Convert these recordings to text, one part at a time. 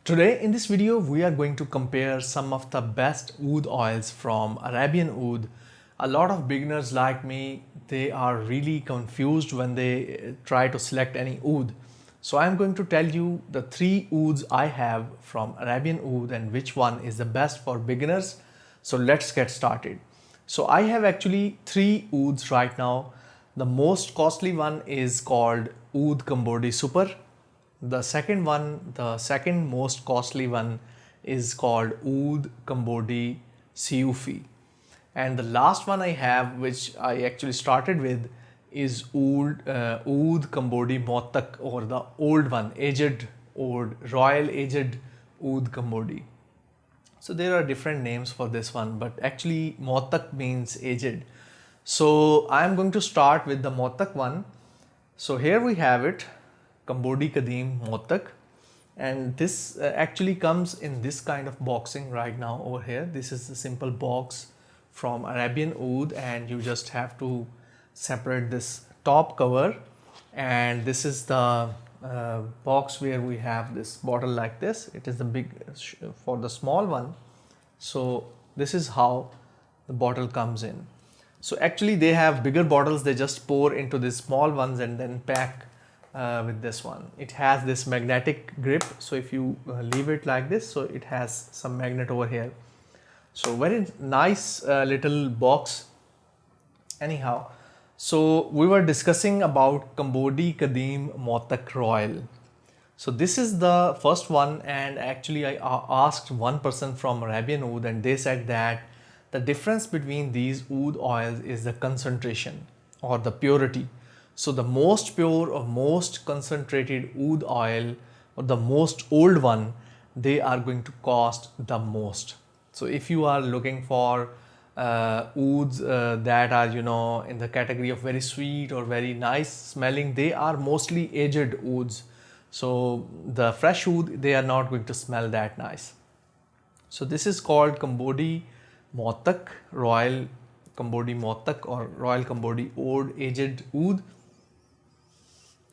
Today in this video we are going to compare some of the best oud oils from Arabian Oud. A lot of beginners like me, they are really confused when they try to select any oud. So I am going to tell you the 3 ouds I have from Arabian Oud and which one is the best for beginners. So let's get started. So I have actually 3 ouds right now. The most costly one is called Oud Cambodi Super. The second one, the second most costly one is called Oud Cambodi Syofi. And the last one I have, which I actually started with, is Oud Cambodi Motak, or the old one, aged Oud, Royal Aged Oud Cambodi. So there are different names for this one, but actually Motak means aged. So I am going to start with the Motak one. So here we have it. Cambodi Kadim Motak, and this actually comes in this kind of boxing right now over here. This is a simple box from Arabian Oud, and you just have to separate this top cover, and this is the box where we have this bottle like this. It is the big for the small one. So this is how the bottle comes in. So actually they have bigger bottles, they just pour into these small ones and then pack with this one. It has this magnetic grip, so if you leave it like this, so it has some magnet over here. So very nice little box. Anyhow, so we were discussing about Cambodi Kadim Motak Royal. So this is the first one, and actually I asked one person from Arabian Oud and they said that the difference between these oud oils is the concentration or the purity. So the most pure or most concentrated oud oil or the most old one, they are going to cost the most. So if you are looking for ouds that are, in the category of very sweet or very nice smelling, they are mostly aged ouds. So the fresh oud, they are not going to smell that nice. So this is called Cambodi Motak, Royal Cambodi Motak, or Royal Cambodi Oud Aged Oud.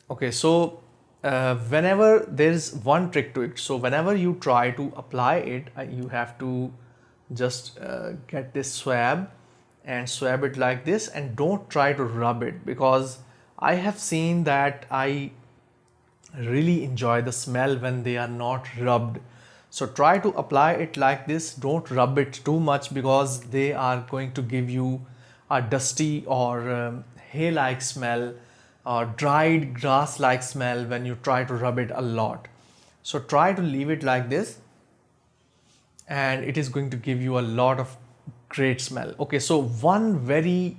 Okay, so whenever there's one trick to it, so whenever you try to apply it, you have to just get this swab and swab it like this, and don't try to rub it, because I have seen that I really enjoy the smell when they are not rubbed. So try to apply it like this, don't rub it too much, because they are going to give you a dusty or hay-like smell or dried grass like smell when you try to rub it a lot. So try to leave it like this, and it is going to give you a lot of great smell. Okay, so one very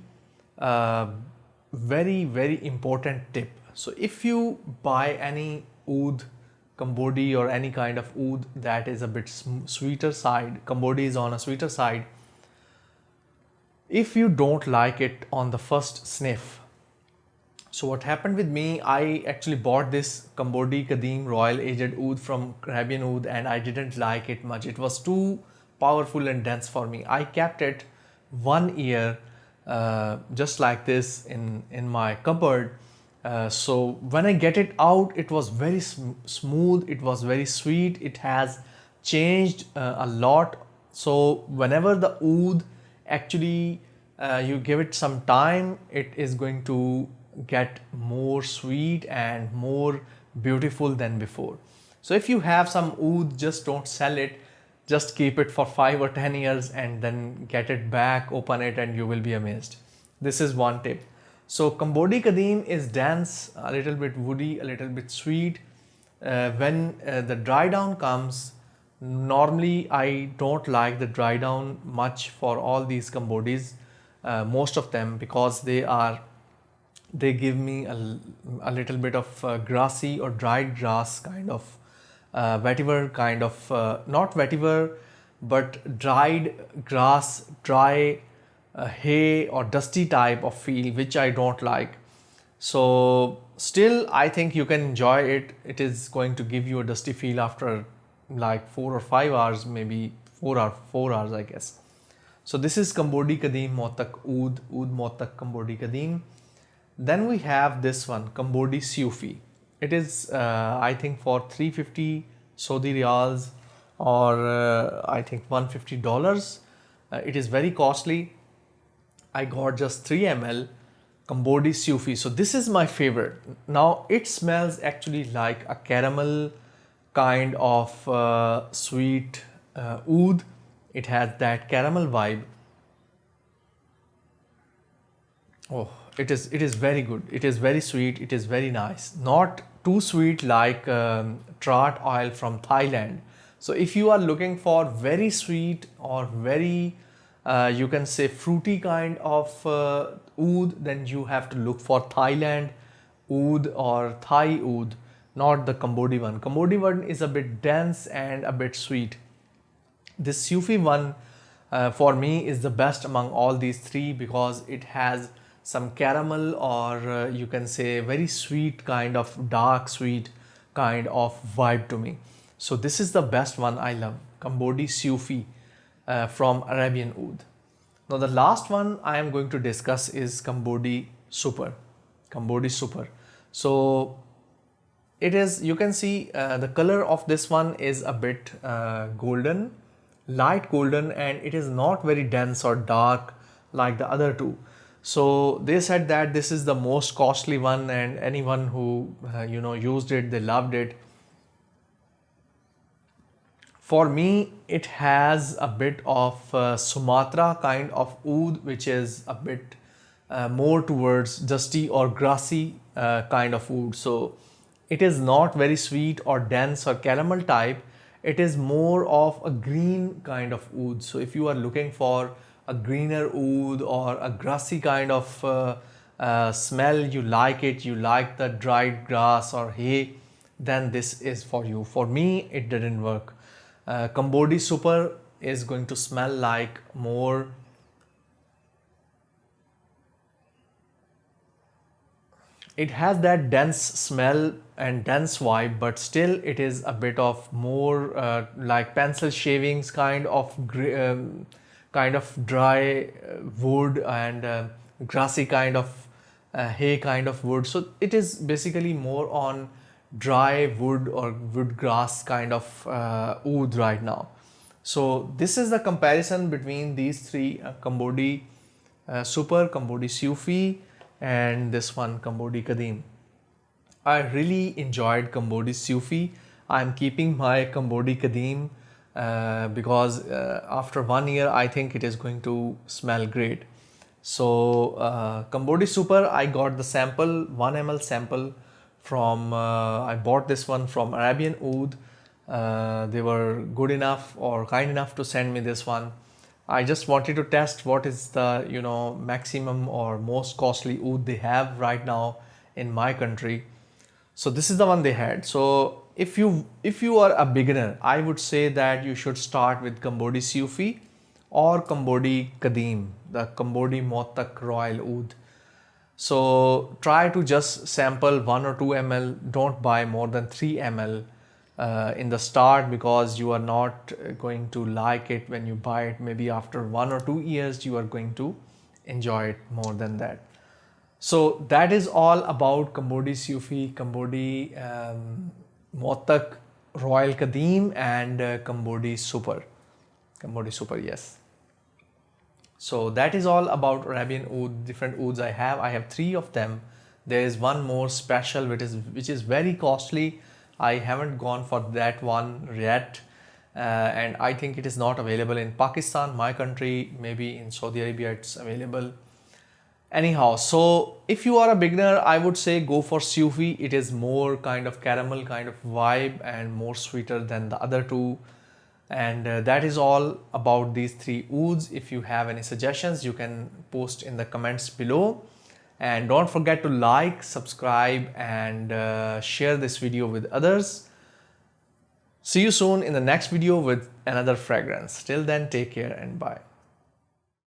important tip. So if you buy any oud Cambodi or any kind of oud that is a bit sweeter side, Cambodi is on a sweeter side, if you don't like it on the first sniff. So what happened with me, I actually bought this Cambodi Kadim Royal Aged Oud from Arabian Oud, and I didn't like it much. It was too powerful and dense for me. I kept it 1 year just like this in my cupboard. So when I get it out, it was very smooth, it was very sweet, it has changed a lot. So whenever the oud actually you give it some time, it is going to get more sweet and more beautiful than before. So if you have some oud, just don't sell it, just keep it for 5 or 10 years and then get it back, open it, and you will be amazed. This is one tip. So Cambodi Kadim is dense, a little bit woody, a little bit sweet. When the dry down comes, normally I don't like the dry down much for all these Cambodis, most of them, because they give me a little bit of grassy or dried grass kind of vetiver kind of, not vetiver, but dried grass, dry hay or dusty type of feel, which I don't like. So still I think you can enjoy it. It is going to give you a dusty feel after like 4 or 5 hours, maybe 4 hours I guess. So this is Cambodi Kadim Motak Oud Motak Cambodi Kadim. Then we have this one, Cambodi Syofi. It is I think for 350 Saudi riyals, or I think $150. It is very costly. I got just 3 ml Cambodi Syofi. So this is my favorite. Now it smells actually like a caramel kind of sweet oud. It has that caramel vibe. Oh, it is very good. It is very sweet. It is very nice. Not too sweet like tart oil from Thailand. So if you are looking for very sweet or very you can say fruity kind of oud, then you have to look for Thailand oud or Thai oud, not the Cambodi one. Cambodi one is a bit dense and a bit sweet. This Syofi one for me is the best among all these three because it has some caramel or you can say very sweet kind of dark sweet kind of vibe to me. So this is the best one I love, Cambodi Syofi from Arabian Oud. Now the last one I am going to discuss is Cambodi Super. Cambodi Super. So it is, you can see the color of this one is a bit golden, light golden, and it is not very dense or dark like the other two. So they said that this is the most costly one, and anyone who used it, they loved it. For me, it has a bit of Sumatra kind of oud, which is a bit more towards dusty or grassy kind of oud. So it is not very sweet or dense or caramel type. It is more of a green kind of oud. So if you are looking for a greener oud or a grassy kind of smell, you like it, you like the dried grass or hay, then this is for you. For me, it didn't work. Cambodi Super is going to smell like more it has that dense smell and dense vibe, but still it is a bit of more like pencil shavings kind of dry wood and grassy kind of hay kind of wood. So it is basically more on dry wood or wood grass kind of oud right now. So this is the comparison between these three, Cambodi Super, Cambodi Syofi, and this one Cambodi Kadim. I really enjoyed Cambodi Syofi. I'm keeping my Cambodi Kadim because after 1 year I think it is going to smell great. So Cambodi Super, I got the sample, 1 ml sample from I bought this one from Arabian Oud. They were good enough or kind enough to send me this one. I just wanted to test what is the maximum or most costly oud they have right now in my country. So this is the one they had. So if you are a beginner, I would say that you should start with Cambodi Syofi or Cambodi Kadim, the Cambodi Motak Royal Oud. So try to just sample 1 or 2 ml. Don't buy more than 3 ml in the start, because you are not going to like it when you buy it. Maybe after 1 or 2 years you are going to enjoy it more than that. So that is all about Cambodi Syofi, Cambodi Motak Royal Kadim, and Cambodi Super. Cambodi Super, yes. So that is all about Arabian Oud, different ouds I have. I have 3 of them. There is one more special which is very costly. I haven't gone for that one yet, and I think it is not available in Pakistan, my country. Maybe in Saudi Arabia it's available. Anyhow, so if you are a beginner, I would say go for Syofi. It is more kind of caramel kind of vibe and more sweeter than the other two. And that is all about these 3 ouds. If you have any suggestions, you can post in the comments below. And don't forget to like, subscribe, and share this video with others. See you soon in the next video with another fragrance. Till then, take care and bye.